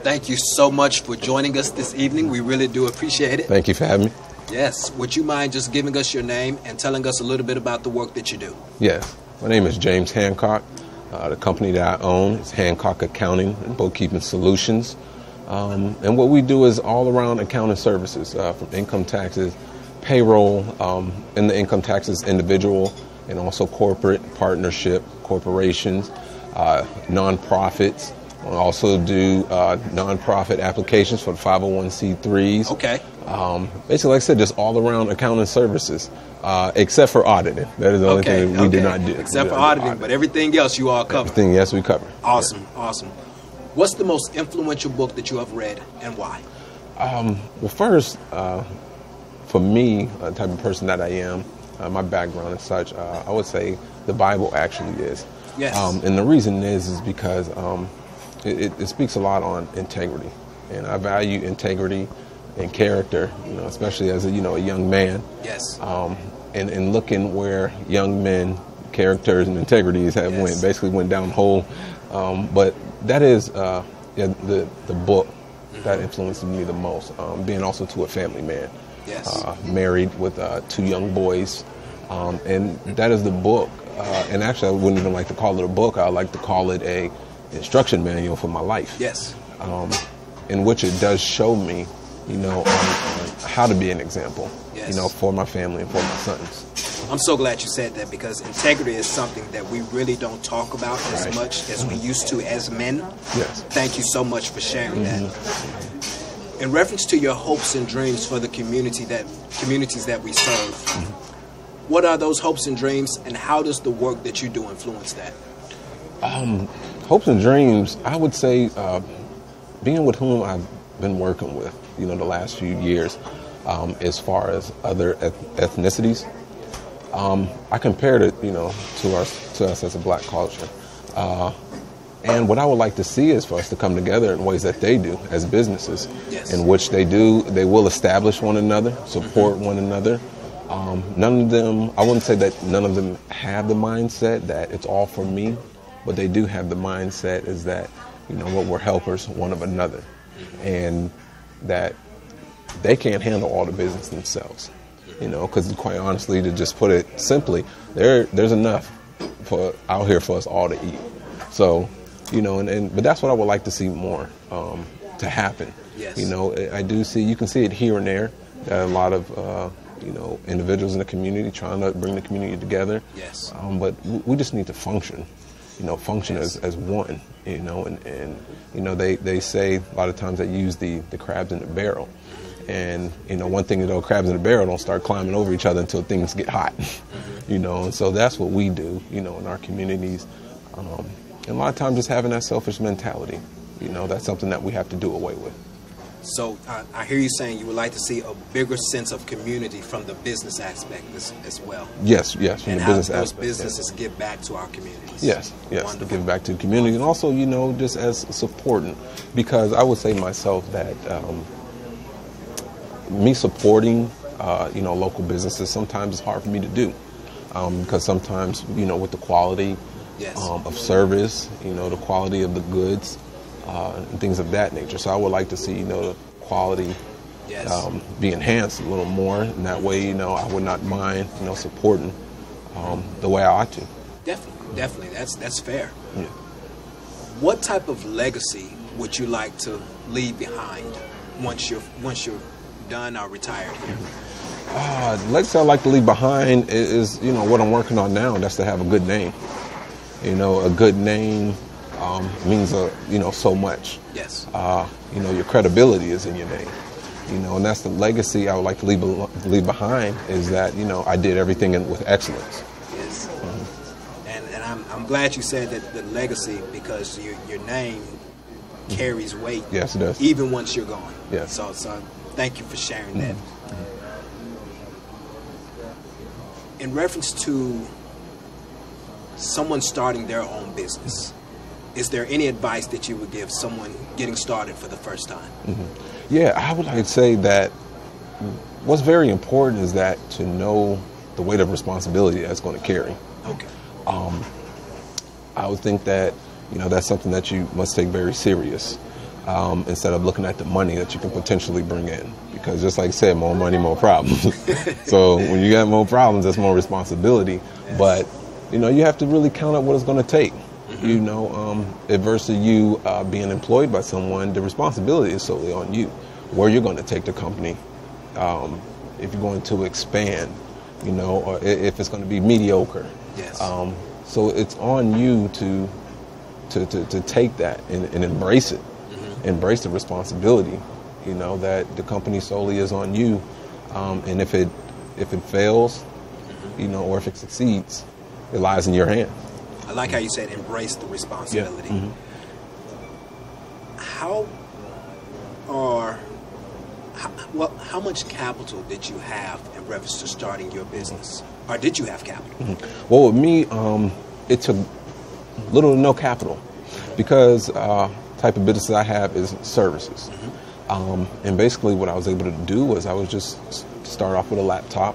Thank you so much for joining us this evening. We really do appreciate it. Thank you for having me. Yes. Would you mind just giving us your name and telling us a little bit about the work that you do? Yes. My name is James Hancock. The company that I own is Hancock Accounting and Bookkeeping Solutions. And what we do is all around accounting services, from income taxes, payroll, and the income taxes individual, and also corporate, partnership, corporations, nonprofits. We also do nonprofit applications for the 501c3s. Okay. Basically, like I said, just all around accounting services, except for auditing. That is the only thing we do not do. Except for auditing, but everything else you all cover. Everything, yes, we cover. Awesome, awesome. What's the most influential book that you have read and why? Well, first, for me, the type of person that I am, my background and such, I would say the Bible actually is. Yes. And the reason is because it speaks a lot on integrity, and I value integrity and character, especially as a young man. Yes. And looking where young men, characters and integrities have went down the hole. But that is the book that influenced me the most. Being also to a family man. Yes. Married with 2 young boys, and that is the book. And actually, I wouldn't even like to call it a book. I like to call it a instruction manual for my life. Yes. In which it does show me, on how to be an example, for my family and for my sons. I'm so glad you said that, because integrity is something that we really don't talk about as much as we used to as men. Yes. Thank you so much for sharing that. In reference to your hopes and dreams for the communities that we serve, what are those hopes and dreams, and how does the work that you do influence that? Hopes and dreams, I would say, being with whom I've been working with, the last few years, as far as other ethnicities, I compared it, to us as a black culture. And what I would like to see is for us to come together in ways that they do as businesses, in which they will establish one another, support one another. None of them, I wouldn't say that none of them have the mindset that it's all for me, but they do have the mindset is that, we're helpers one of another, and that they can't handle all the business themselves, because quite honestly, to just put it simply, there's enough out here for us all to eat. So, but that's what I would like to see more to happen. Yes. I do see, you can see it here and there, that a lot of individuals in the community trying to bring the community together. Yes. But we just need to function, function as one, and they say a lot of times they use the crabs in the barrel. And, one thing, crabs in the barrel don't start climbing over each other until things get hot, and so that's what we do, in our communities. And a lot of times just having that selfish mentality, that's something that we have to do away with. So I hear you saying you would like to see a bigger sense of community from the business aspect as well. Yes, from and the how business those aspect. businesses give back to our communities. Yes, to give back to the community, and also, just as supporting, because I would say myself that me supporting, local businesses sometimes is hard for me to do, because sometimes, with the quality of service, the quality of the goods, and things of that nature. So I would like to see, the quality be enhanced a little more, and that way, I would not mind, supporting the way I ought to. Definitely, that's fair. Yeah. What type of legacy would you like to leave behind once you're done or retired here? The legacy I'd like to leave behind is, what I'm working on now. That's to have a good name. A good name means so much. Yes. Your credibility is in your name. And that's the legacy I would like to leave behind, is that I did everything with excellence. Yes. And I'm glad you said that, the legacy, because your name carries weight. Yes, it does. Even once you're gone. Yes. So thank you for sharing that. In reference to someone starting their own business, is there any advice that you would give someone getting started for the first time? Yeah, I would like to say that what's very important is that to know the weight of responsibility that's going to carry. Okay. I would think that, that's something that you must take very serious. instead of looking at the money that you can potentially bring in. Because just like I said, more money, more problems. So when you got more problems, that's more responsibility. Yes. But, you have to really count up what it's going to take. If versus you being employed by someone, the responsibility is solely on you. Where you're going to take the company, if you're going to expand, or if it's going to be mediocre. Yes. So it's on you to take that and embrace it, embrace the responsibility, that the company solely is on you, and if it fails, or if it succeeds, it lies in your hand. I like how you said embrace the responsibility. Yeah. How much capital did you have in reference to starting your business? Or did you have capital? Well, with me, it took little to no capital because type of business I have is services. And basically what I was able to do was I was just start off with a laptop.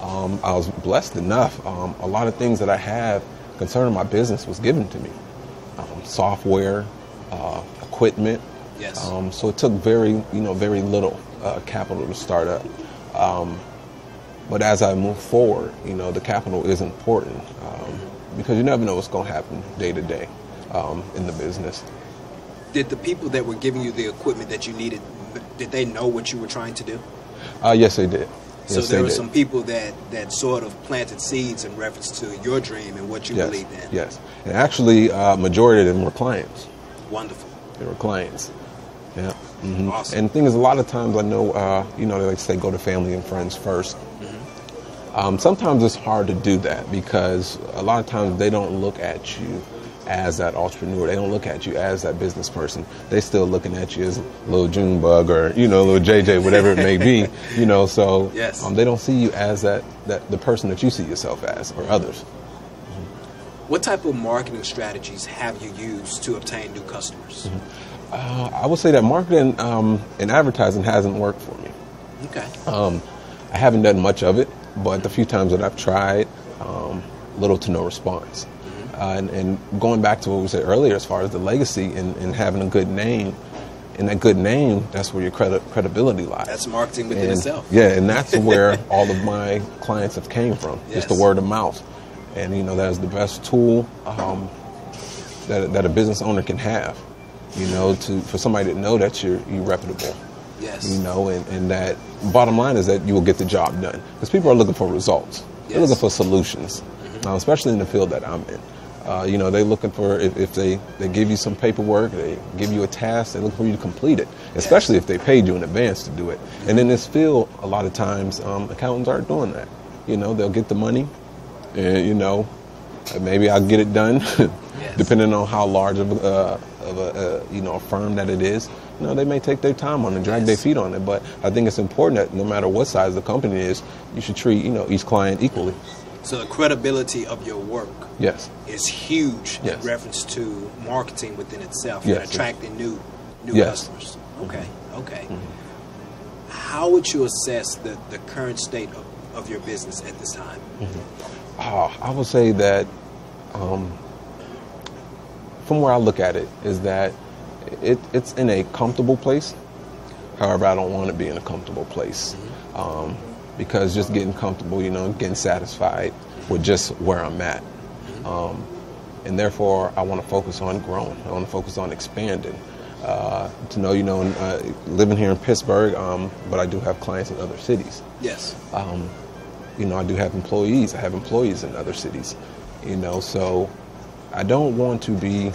I was blessed enough. A lot of things that I have concerning my business was given to me. Software, equipment. Yes. So it took very little capital to start up. But as I move forward, the capital is important because you never know what's going to happen day to day in the business. Did the people that were giving you the equipment that you needed, did they know what you were trying to do? Yes, they did. So there were some people that sort of planted seeds in reference to your dream and what you believed in. Yes, and actually, majority of them were clients. Wonderful. They were clients. Yeah. Mm-hmm. Awesome. And the thing is, a lot of times I know, they like to say go to family and friends first. Sometimes it's hard to do that because a lot of times they don't look at you as that entrepreneur. They don't look at you as that business person. They still looking at you as little Junebug or, little JJ, whatever it may be, so yes. They don't see you as that the person that you see yourself as or others. What type of marketing strategies have you used to obtain new customers? I would say that marketing and advertising hasn't worked for me. Okay. I haven't done much of it, but the few times that I've tried, little to no response. And going back to what we said earlier, as far as the legacy and having a good name, and that good name, that's where your credibility lies. That's marketing within itself. Yeah, and that's where all of my clients have came from. Yes. Just the word of mouth. And, that is the best tool that a business owner can have, for somebody to know that you're reputable. Yes. And that bottom line is that you will get the job done. Because people are looking for results. Yes. They're looking for solutions, especially in the field that I'm in. They're looking for, if they give you some paperwork, they give you a task, they look for you to complete it, especially if they paid you in advance to do it. And in this field, a lot of times, accountants aren't doing that. They'll get the money, and, maybe I'll get it done, depending on how large of a firm that it is. They may take their time on it, drag their feet on it, but I think it's important that no matter what size the company is, you should treat, each client equally. So the credibility of your work is huge in reference to marketing within itself and attracting new customers. Okay. How would you assess the current state of your business at this time? I would say that from where I look at it is that it's in a comfortable place. However, I don't want to be in a comfortable place. Because just getting comfortable, getting satisfied with just where I'm at. And therefore, I want to focus on growing. I want to focus on expanding. To know, living here in Pittsburgh, but I do have clients in other cities. Yes. I do have employees. I have employees in other cities. So I don't want to be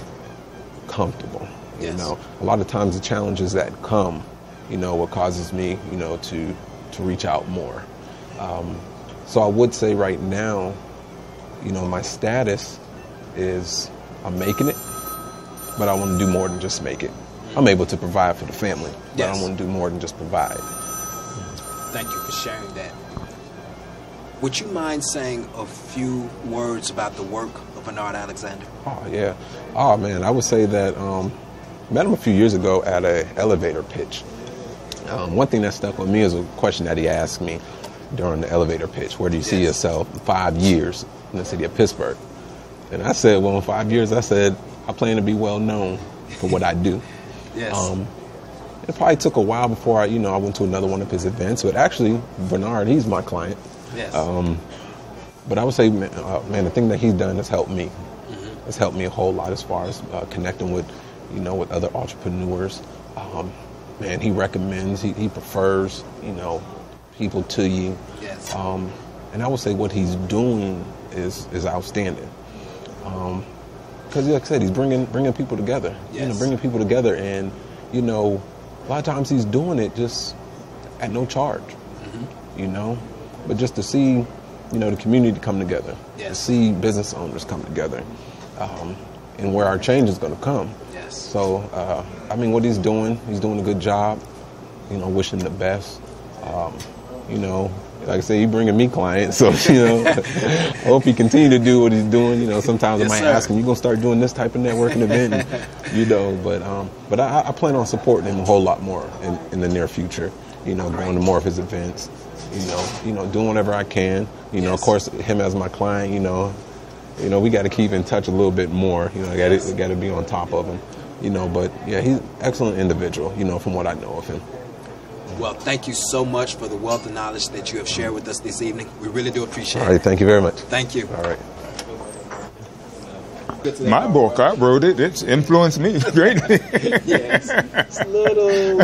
comfortable. A lot of times the challenges that come, what causes me, to reach out more. So I would say right now, my status is I'm making it, but I want to do more than just make it. I'm able to provide for the family, but I want to do more than just provide. Thank you for sharing that. Would you mind saying a few words about the work of Bernard Alexander? Oh, yeah. Oh, man, I would say that met him a few years ago at an elevator pitch. One thing that stuck with me is a question that he asked me during the elevator pitch. Where do you see yourself in 5 years in the city of Pittsburgh? And I said, well, in 5 years, I said, I plan to be well known for what I do. Yes. It probably took a while before I went to another one of his events. But actually, Bernard, he's my client. Yes. But I would say, man, the thing that he's done has helped me. It's helped me a whole lot as far as connecting with, with other entrepreneurs. Man, he recommends, he prefers, people to you. Yes. And I would say what he's doing is outstanding. Because like I said, he's bringing people together. Yes. Bringing people together, and a lot of times he's doing it just at no charge. But just to see, the community come together, yes. to see business owners come together, and where our change is going to come. Yes. So, what he's doing a good job. Wishing the best. Like I say, he's bringing me clients, so I hope he continue to do what he's doing. Sometimes yes, I might sir. ask him, "You gonna start doing this type of networking event?" But I plan on supporting him a whole lot more in the near future. Going to more of his events. Doing whatever I can. Yes. Of course, him as my client. We got to keep in touch a little bit more. Yes. Got to be on top of him. But yeah, he's an excellent individual. From what I know of him. Well, thank you so much for the wealth of knowledge that you have shared with us this evening. We really do appreciate it. All right, thank you very much. Thank you. All right. My book, I wrote it. It's influenced me greatly. Yes. It's little.